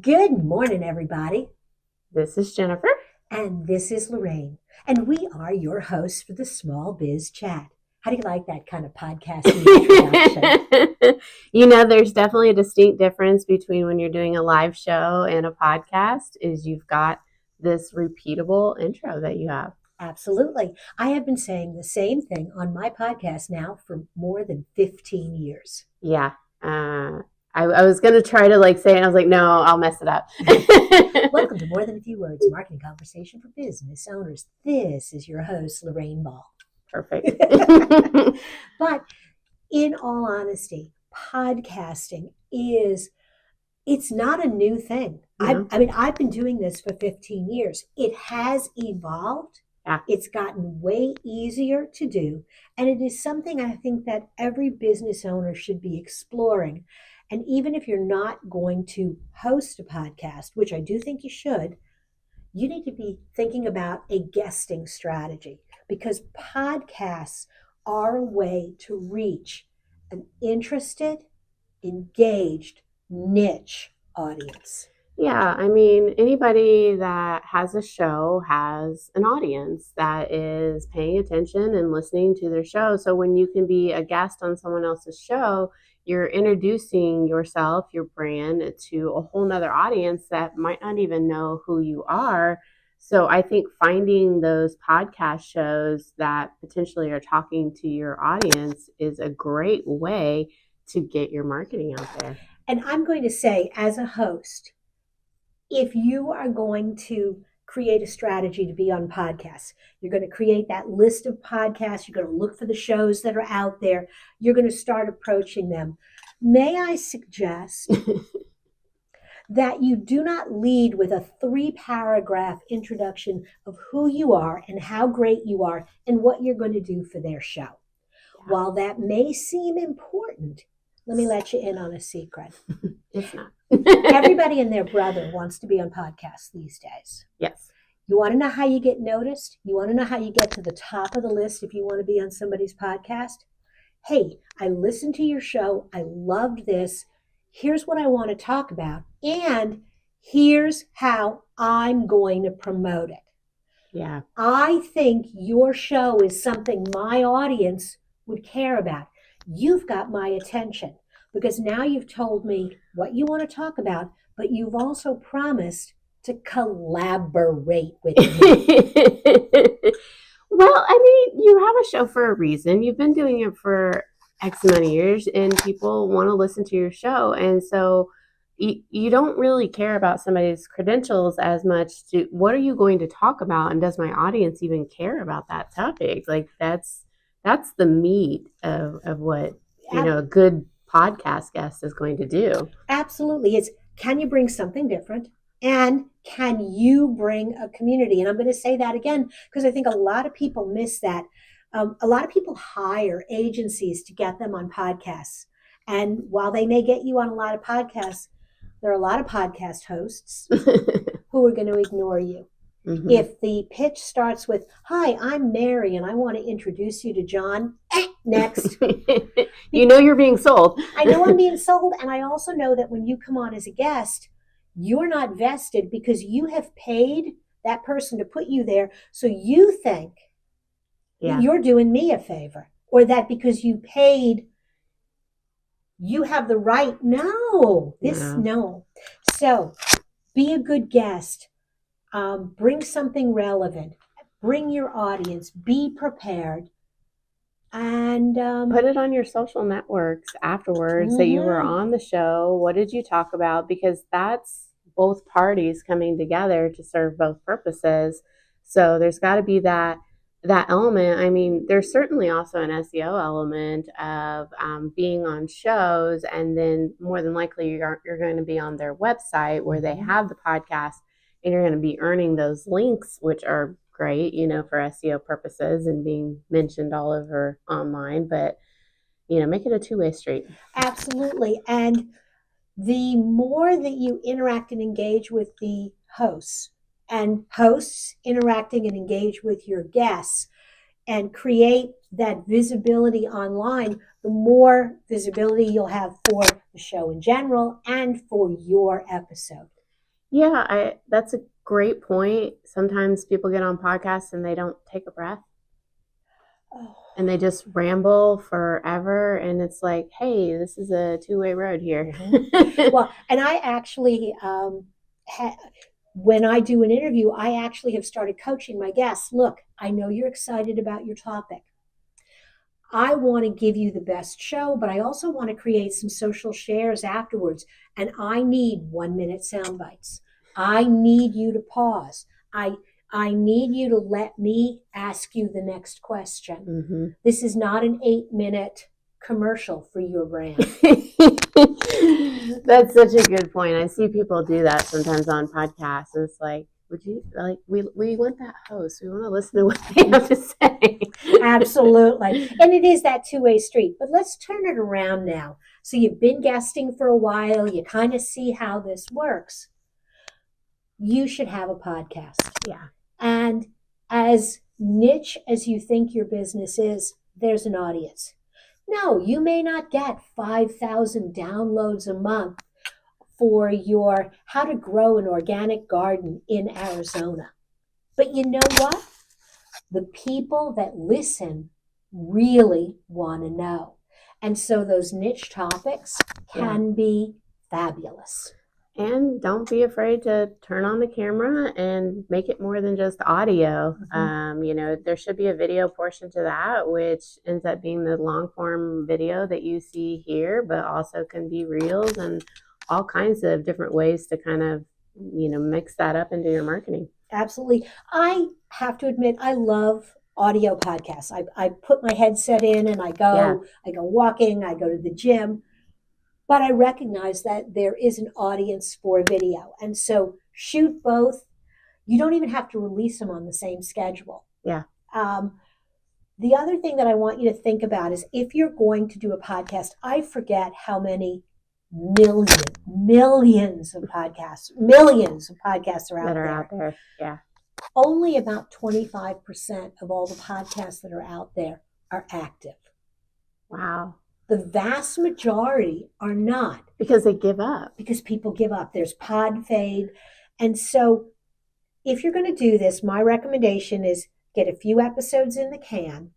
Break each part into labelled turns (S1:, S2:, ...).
S1: Good morning, everybody.
S2: This is Jennifer.
S1: And this is Lorraine. And we are your hosts for the Small Biz Chat. How do you like that kind of podcasting introduction?
S2: There's definitely a distinct difference between when you're doing a live show and a podcast is you've got this repeatable intro that you have.
S1: Absolutely. I have been saying the same thing on my podcast now for more than 15 years.
S2: Yeah. I was going to try to say it. I was like, no, I'll mess it up.
S1: Welcome to More Than a Few Words, Marketing Conversation for Business Owners. This is your host, Lorraine Ball.
S2: Perfect.
S1: But in all honesty, podcasting it's not a new thing.
S2: No.
S1: I've been doing this for 15 years. It has evolved.
S2: Yeah.
S1: It's gotten way easier to do. And it is something I think that every business owner should be exploring. And even if you're not going to host a podcast, which I do think you should, you need to be thinking about a guesting strategy, because podcasts are a way to reach an interested, engaged, niche audience.
S2: Yeah, anybody that has a show has an audience that is paying attention and listening to their show. So when you can be a guest on someone else's show, you're introducing yourself, your brand, to a whole nother audience that might not even know who you are. So I think finding those podcast shows that potentially are talking to your audience is a great way to get your marketing out there.
S1: And I'm going to say, as a host, if you are going to create a strategy to be on podcasts, you're going to create that list of podcasts, you're going to look for the shows that are out there, you're going to start approaching them. May I suggest that you do not lead with a 3-paragraph introduction of who you are and how great you are and what you're going to do for their show. Yeah. While that may seem important, let me let you in on a secret.
S2: It's not.
S1: Everybody and their brother wants to be on podcasts these days.
S2: Yes.
S1: You want to know how you get noticed? You want to know how you get to the top of the list if you want to be on somebody's podcast? Hey, I listened to your show. I loved this. Here's what I want to talk about. And here's how I'm going to promote it.
S2: Yeah.
S1: I think your show is something my audience would care about. You've got my attention because now you've told me what you want to talk about, but you've also promised to collaborate with me.
S2: Well, you have a show for a reason. You've been doing it for X amount of years and people want to listen to your show. And so you don't really care about somebody's credentials as much to what are you going to talk about? And does my audience even care about that topic? That's the meat of what, a good podcast guest is going to do.
S1: Absolutely. It's, can you bring something different? And can you bring a community? And I'm going to say that again, because I think a lot of people miss that. A lot of people hire agencies to get them on podcasts. And while they may get you on a lot of podcasts, there are a lot of podcast hosts who are going to ignore you. Mm-hmm. If the pitch starts with, "Hi, I'm Mary, and I want to introduce you to John," next.
S2: You're being sold.
S1: I know I'm being sold. And I also know that when you come on as a guest, you're not vested because you have paid that person to put you there. So you think that you're doing me a favor, or that because you paid, you have the right. No. So be a good guest. Bring something relevant. Bring your audience. Be prepared. And
S2: put it on your social networks afterwards that you were on the show. What did you talk about? Because that's both parties coming together to serve both purposes. So there's got to be that element. There's certainly also an SEO element of being on shows, and then more than likely you're going to be on their website where they have the podcast, and you're going to be earning those links, which are great, for SEO purposes and being mentioned all over online, but, make it a two-way street.
S1: Absolutely. And the more that you interact and engage with the hosts, and hosts interacting and engage with your guests and create that visibility online, the more visibility you'll have for the show in general and for your episode.
S2: Yeah, that's a great point. Sometimes people get on podcasts and they don't take a breath
S1: Oh.
S2: and they just ramble forever. And it's like, hey, this is a two-way road here.
S1: Well, and I actually, when I do an interview, I actually have started coaching my guests. Look, I know you're excited about your topic. I want to give you the best show, but I also want to create some social shares afterwards. And I need 1 minute sound bites. I need you to pause. I need you to let me ask you the next question.
S2: Mm-hmm.
S1: This is not an 8-minute commercial for your brand.
S2: That's such a good point. I see people do that sometimes on podcasts. And it's like, would you like, we want that host. We want to listen to what they have to say.
S1: Absolutely. And it is that two-way street. But let's turn it around now. So you've been guesting for a while. You kind of see how this works. You should have a podcast.
S2: Yeah.
S1: And as niche as you think your business is, there's an audience. No, you may not get 5,000 downloads a month for your how to grow an organic garden in Arizona. But you know what? The people that listen really want to know. And so those niche topics can be fabulous.
S2: And don't be afraid to turn on the camera and make it more than just audio.
S1: Mm-hmm.
S2: There should be a video portion to that, which ends up being the long form video that you see here, but also can be reels and all kinds of different ways to kind of, mix that up into your marketing.
S1: Absolutely. I have to admit, I love audio podcasts. I put my headset in and I go walking, I go to the gym. But I recognize that there is an audience for video. And so shoot both. You don't even have to release them on the same schedule.
S2: Yeah.
S1: The other thing that I want you to think about is if you're going to do a podcast, I forget how many millions of podcasts are out there.
S2: Yeah.
S1: Only about 25% of all the podcasts that are out there are active.
S2: Wow.
S1: The vast majority are not.
S2: Because they give up.
S1: Because people give up. There's pod fade. And so if you're going to do this, my recommendation is get a few episodes in the can,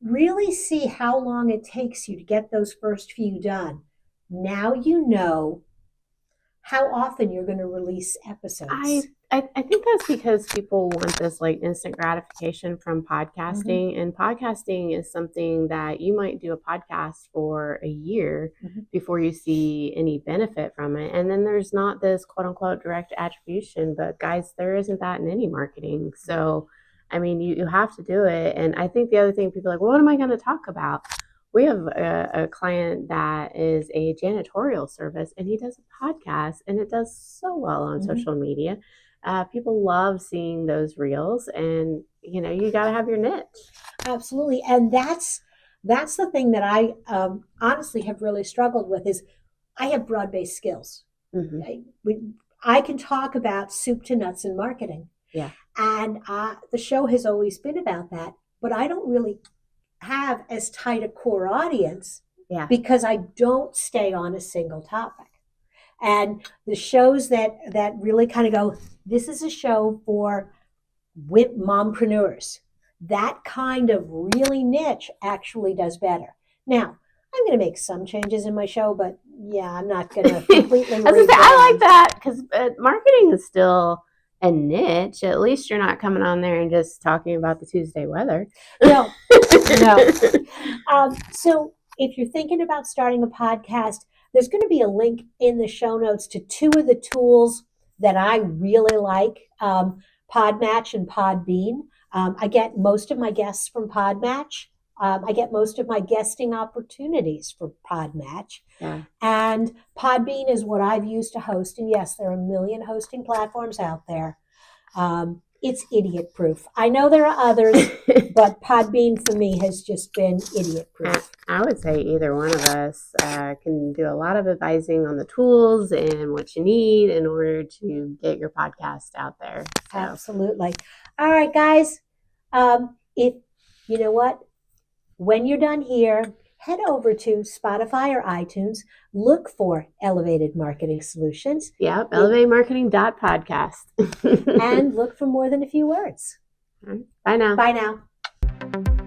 S1: really see how long it takes you to get those first few done. Now you know how often you're going to release episodes.
S2: I think that's because people want this like instant gratification from podcasting. Mm-hmm. And podcasting is something that you might do a podcast for a year before you see any benefit from it. And then there's not this quote unquote direct attribution, but guys, there isn't that in any marketing. So, I mean, you have to do it. And I think the other thing people are like, well, what am I going to talk about? We have a client that is a janitorial service and he does a podcast and it does so well on social media. People love seeing those reels and, you got to have your niche.
S1: Absolutely. And that's the thing that I honestly have really struggled with is I have broad-based skills. Mm-hmm. I can talk about soup to nuts in marketing.
S2: Yeah.
S1: And the show has always been about that, but I don't really have as tight a core audience because I don't stay on a single topic. And the shows that really kind of go, this is a show for mompreneurs. That kind of really niche actually does better. Now, I'm going to make some changes in my show, but I'm not going to completely
S2: I like that because marketing is still a niche. At least you're not coming on there and just talking about the Tuesday weather.
S1: No. So if you're thinking about starting a podcast, there's going to be a link in the show notes to two of the tools that I really like, Podmatch and Podbean. I get most of my guests from Podmatch. I get most of my guesting opportunities for Podmatch.
S2: Yeah.
S1: And Podbean is what I've used to host. And yes, there are a million hosting platforms out there. It's idiot proof. I know there are others, but Podbean for me has just been idiot proof.
S2: I would say either one of us can do a lot of advising on the tools and what you need in order to get your podcast out there. So.
S1: Absolutely. All right, guys. If you know what, when you're done here, head over to Spotify or iTunes, look for Elevated Marketing Solutions.
S2: Yep, elevatemarketing.podcast.
S1: And look for More Than a Few Words.
S2: Bye now.
S1: Bye now.